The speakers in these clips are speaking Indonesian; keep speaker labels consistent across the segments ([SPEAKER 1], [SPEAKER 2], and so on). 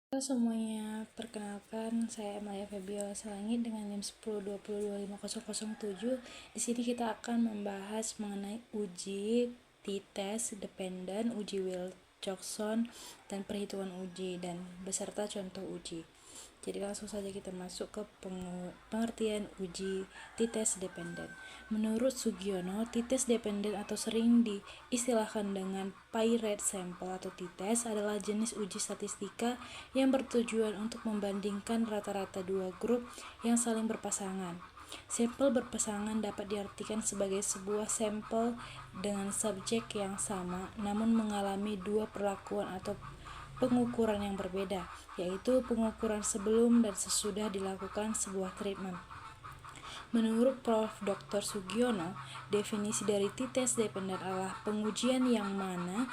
[SPEAKER 1] Halo semuanya, perkenalkan saya Amalia Febiola Salangit dengan NIM 1020250007. Di sini kita akan membahas mengenai uji t-test dependen, uji Wilcoxon, dan perhitungan uji dan beserta contoh uji. Jadi langsung saja kita masuk ke pengertian uji t-test dependen. Menurut Sugiono, t-test dependen atau sering diistilahkan dengan paired sample atau t-test adalah jenis uji statistika yang bertujuan untuk membandingkan rata-rata dua grup yang saling berpasangan. Sampel berpasangan dapat diartikan sebagai sebuah sampel dengan subjek yang sama namun mengalami dua perlakuan atau pengukuran yang berbeda, yaitu pengukuran sebelum dan sesudah dilakukan sebuah treatment. Menurut Prof. Dr. Sugiono, definisi dari t-test dependen adalah pengujian yang mana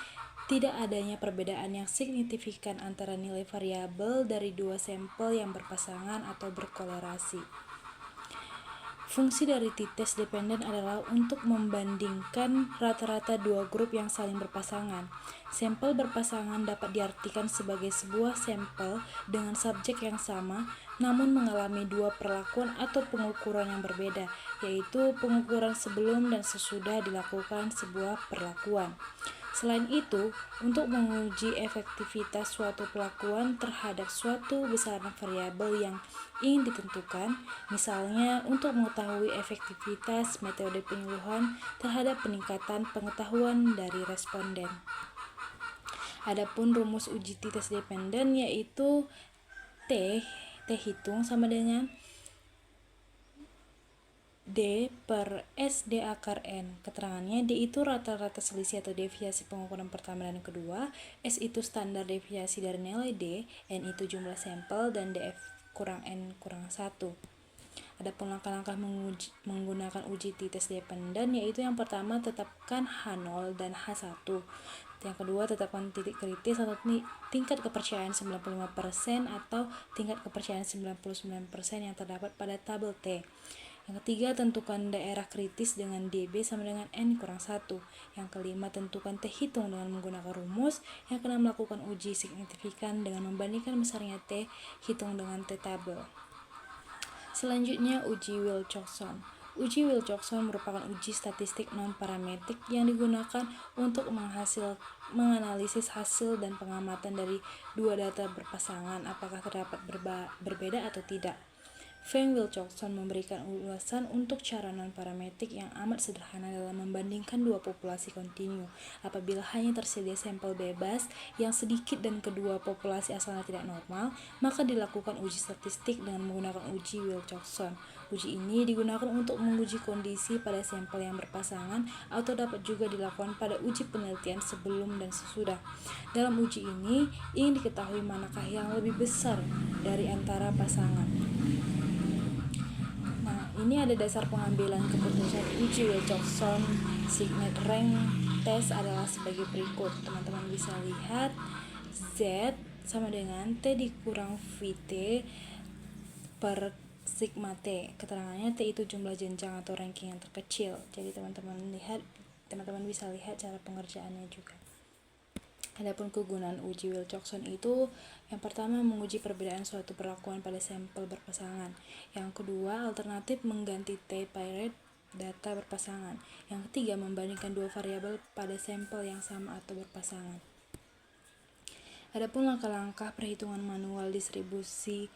[SPEAKER 1] tidak adanya perbedaan yang signifikan antara nilai variabel dari dua sampel yang berpasangan atau berkorelasi. Fungsi dari t-test dependen adalah untuk membandingkan rata-rata dua grup yang saling berpasangan. Sampel berpasangan dapat diartikan sebagai sebuah sampel dengan subjek yang sama namun mengalami dua perlakuan atau pengukuran yang berbeda, yaitu pengukuran sebelum dan sesudah dilakukan sebuah perlakuan. Selain itu, untuk menguji efektivitas suatu perlakuan terhadap suatu besaran variabel yang ingin ditentukan, misalnya untuk mengetahui efektivitas metode penyuluhan terhadap peningkatan pengetahuan dari responden. Adapun rumus uji t-test dependen yaitu T hitung sama dengan D per S D akar N. Keterangannya, D itu rata-rata selisih atau deviasi pengukuran pertama dan kedua, S itu standar deviasi dari nilai D, N itu jumlah sampel, dan DF kurang N kurang 1. Adapun langkah-langkah menggunakan uji t-test dependen yaitu yang pertama, tetapkan H0 dan H1. Yang kedua, tetapkan titik kritis atau tingkat kepercayaan 95% atau tingkat kepercayaan 99% yang terdapat pada tabel T. Yang ketiga, tentukan daerah kritis dengan DB sama dengan N kurang 1. Yang kelima, tentukan T hitung dengan menggunakan rumus. Yang keenam, melakukan uji signifikan dengan membandingkan besarnya T hitung dengan T tabel. Selanjutnya, uji Wilcoxon. Uji Wilcoxon merupakan uji statistik non-parametrik yang digunakan untuk menganalisis hasil dan pengamatan dari dua data berpasangan apakah terdapat berbeda atau tidak. Frank Wilcoxon memberikan ulasan untuk cara non-parametrik yang amat sederhana dalam membandingkan dua populasi kontinu. Apabila hanya tersedia sampel bebas yang sedikit dan kedua populasi asalnya tidak normal, maka dilakukan uji statistik dengan menggunakan uji Wilcoxon. Uji ini digunakan untuk menguji kondisi pada sampel yang berpasangan atau dapat juga dilakukan pada uji penelitian sebelum dan sesudah. Dalam uji ini, ingin diketahui manakah yang lebih besar dari antara pasangan. Ini ada dasar pengambilan keputusan uji Wilcoxon Signet Rank Test adalah sebagai berikut. Teman-teman bisa lihat Z sama dengan T dikurang VT per sigma T. Keterangannya T itu jumlah jenjang atau ranking yang terkecil. Jadi teman-teman bisa lihat cara pengerjaannya juga. Adapun kegunaan uji Wilcoxon itu yang pertama, menguji perbedaan suatu perlakuan pada sampel berpasangan. Yang kedua, alternatif mengganti T paired data berpasangan. Yang ketiga, membandingkan dua variabel pada sampel yang sama atau berpasangan. Adapun langkah-langkah perhitungan manual distribusi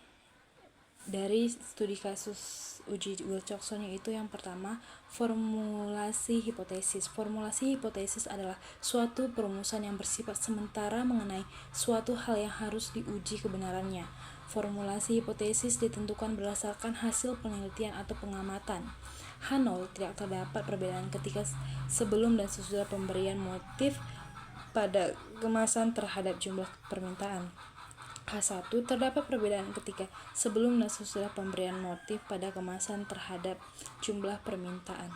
[SPEAKER 1] dari studi kasus uji Wilcoxon yaitu yang pertama, formulasi hipotesis. Formulasi hipotesis adalah suatu perumusan yang bersifat sementara mengenai suatu hal yang harus diuji kebenarannya. Formulasi hipotesis ditentukan berdasarkan hasil penelitian atau pengamatan. H0 tidak terdapat perbedaan ketika sebelum dan sesudah pemberian motif pada kemasan terhadap jumlah permintaan. H1 terdapat perbedaan ketika sebelum dan sesudah pemberian motif pada kemasan terhadap jumlah permintaan.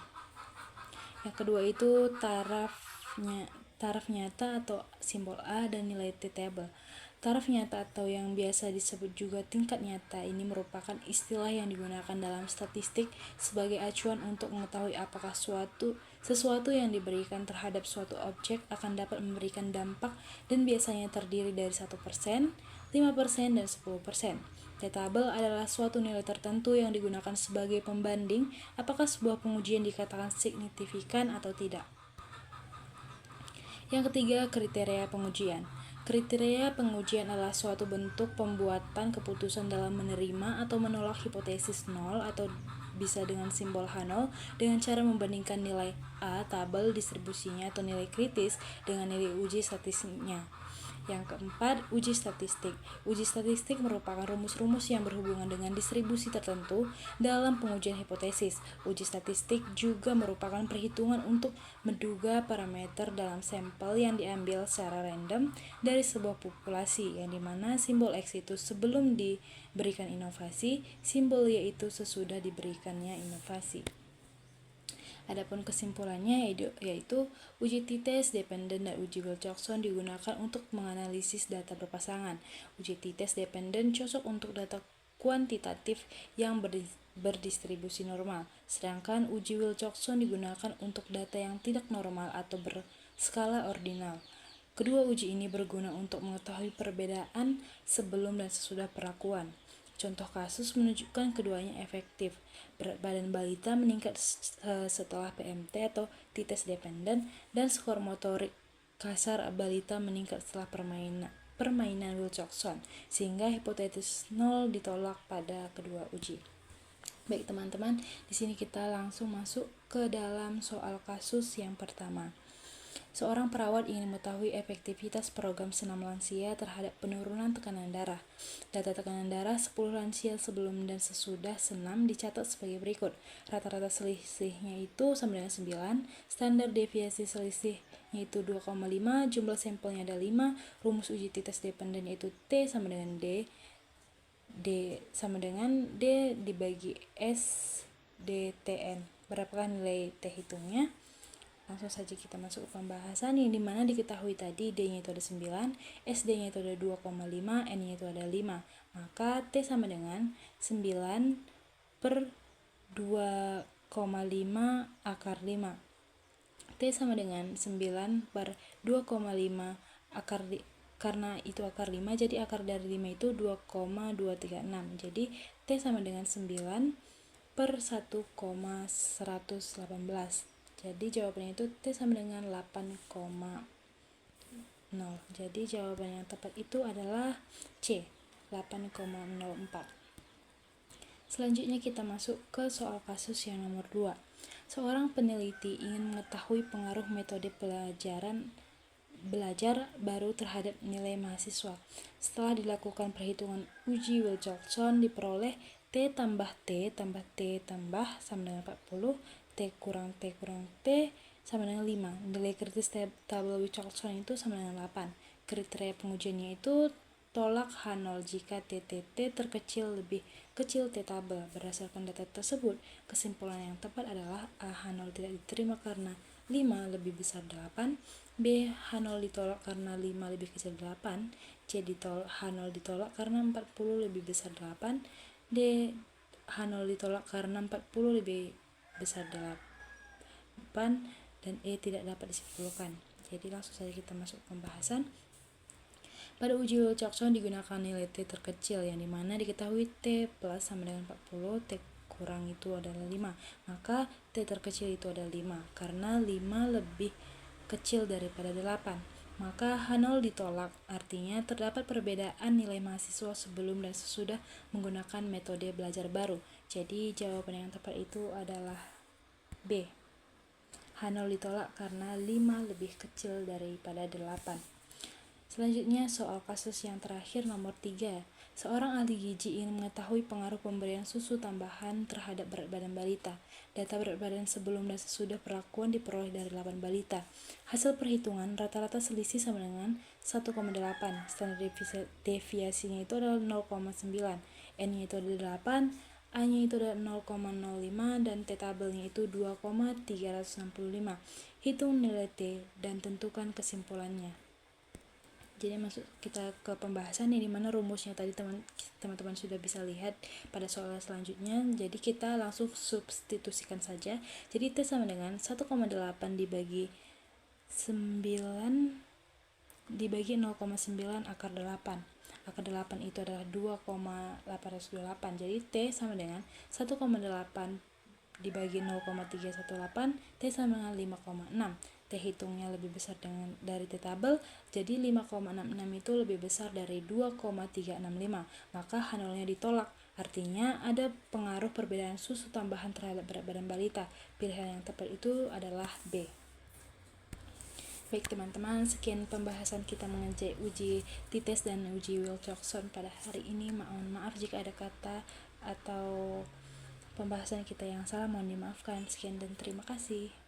[SPEAKER 1] Yang kedua itu taraf nyata atau simbol A dan nilai T table. Taraf nyata atau yang biasa disebut juga tingkat nyata ini merupakan istilah yang digunakan dalam statistik sebagai acuan untuk mengetahui apakah sesuatu yang diberikan terhadap suatu objek akan dapat memberikan dampak dan biasanya terdiri dari 1%, 5% dan 10%. T-tabel adalah suatu nilai tertentu yang digunakan sebagai pembanding apakah sebuah pengujian dikatakan signifikan atau tidak. Yang ketiga, kriteria pengujian. Kriteria pengujian adalah suatu bentuk pembuatan keputusan dalam menerima atau menolak hipotesis nol atau bisa dengan simbol H0 dengan cara membandingkan nilai A tabel distribusinya atau nilai kritis dengan nilai uji statistiknya. Yang keempat, uji statistik. Uji statistik merupakan rumus-rumus yang berhubungan dengan distribusi tertentu dalam pengujian hipotesis. Uji statistik juga merupakan perhitungan untuk menduga parameter dalam sampel yang diambil secara random dari sebuah populasi, yang dimana simbol X itu sebelum diberikan inovasi, simbol Y itu sesudah diberikannya inovasi. Adapun kesimpulannya yaitu uji t-test dependen dan uji Wilcoxon digunakan untuk menganalisis data berpasangan. Uji t-test dependen cocok untuk data kuantitatif yang berdistribusi normal, sedangkan uji Wilcoxon digunakan untuk data yang tidak normal atau berskala ordinal. Kedua uji ini berguna untuk mengetahui perbedaan sebelum dan sesudah perlakuan. Contoh kasus menunjukkan keduanya efektif. Berat badan balita meningkat setelah PMT atau t-test dependen, dan skor motorik kasar balita meningkat setelah permainan Wilcoxon, sehingga hipotesis nol ditolak pada kedua uji. Baik teman-teman, di sini kita langsung masuk ke dalam soal kasus yang pertama. Seorang perawat ingin mengetahui efektivitas program senam lansia terhadap penurunan tekanan darah. Data tekanan darah 10 lansia sebelum dan sesudah senam dicatat sebagai berikut. Rata-rata selisihnya itu sama dengan 9, standar deviasi selisihnya itu 2,5, jumlah sampelnya ada 5, rumus uji t-test dependen yaitu T sama dengan D sama dengan D dibagi S DTN. Berapakah nilai T hitungnya? Langsung saja kita masuk ke pembahasan, yang dimana diketahui tadi D-nya itu ada 9, SD-nya itu ada 2,5, N-nya itu ada 5. Maka T sama dengan 9 per 2,5 akar 5. T sama dengan 9 per 2,5 akar karena itu akar 5, jadi akar dari 5 itu 2,236. Jadi T sama dengan 9 per 1,118. Jadi jawabannya itu T sama dengan 8,0. Jadi jawaban yang tepat itu adalah C, 8,04. Selanjutnya kita masuk ke soal kasus yang nomor 2. Seorang peneliti ingin mengetahui pengaruh metode belajar baru terhadap nilai mahasiswa. Setelah dilakukan perhitungan uji Wilcoxon, diperoleh T tambah T tambah T tambah sama dengan 40, T kurang T kurang T sama dengan 5. Nilai kritis tabel Wilcoxon itu sama dengan 8. Kriteria pengujiannya itu tolak H0 jika TTT terkecil lebih kecil T tabel. Berdasarkan data tersebut, kesimpulan yang tepat adalah A. H0 tidak diterima karena 5 lebih besar 8, B. H0 ditolak karena 5 lebih kecil 8, C. H0 ditolak karena 40 lebih besar 8, D. H0 ditolak karena 40 lebih besar 8, dan E tidak dapat disimpulkan. Jadi langsung saja kita masuk ke pembahasan. Pada uji Wilcoxon digunakan nilai T terkecil, yang dimana diketahui T plus sama dengan 40, T kurang itu adalah 5. Maka T terkecil itu adalah 5, karena 5 lebih kecil daripada 8. Maka H0 ditolak, artinya terdapat perbedaan nilai mahasiswa sebelum dan sesudah menggunakan metode belajar baru. Jadi jawaban yang tepat itu adalah B. H0 ditolak karena 5 lebih kecil daripada 8. Selanjutnya soal kasus yang terakhir nomor 3. Seorang ahli gizi ingin mengetahui pengaruh pemberian susu tambahan terhadap berat badan balita. Data berat badan sebelum dan sesudah perlakuan diperoleh dari 8 balita. Hasil perhitungan rata-rata selisih sama dengan 1,8. Standar deviasinya itu adalah 0,9. N-nya itu adalah 8, A-nya itu adalah 0,05, dan T tabelnya itu 2,365. Hitung nilai T dan tentukan kesimpulannya. Jadi masuk kita ke pembahasan, yang dimana rumusnya tadi teman-teman sudah bisa lihat pada soal selanjutnya. Jadi kita langsung substitusikan saja. Jadi T sama dengan 1,8 dibagi 9 dibagi 0,9 akar 8. akar 8 itu adalah 2,828. Jadi T sama dengan 1,8 dibagi 0,318, T sama dengan 5,6. T hitungnya lebih besar dari T tabel, jadi 5,66 itu lebih besar dari 2,365, maka H0-nya ditolak. Artinya ada pengaruh perbedaan susu tambahan terhadap berat badan balita. Pilihan yang tepat itu adalah B. Baik teman-teman, sekian pembahasan kita mengenai uji T-test dan uji Wilcoxon pada hari ini. Mohon maaf jika ada kata atau pembahasan kita yang salah, mohon dimaafkan. Sekian dan terima kasih.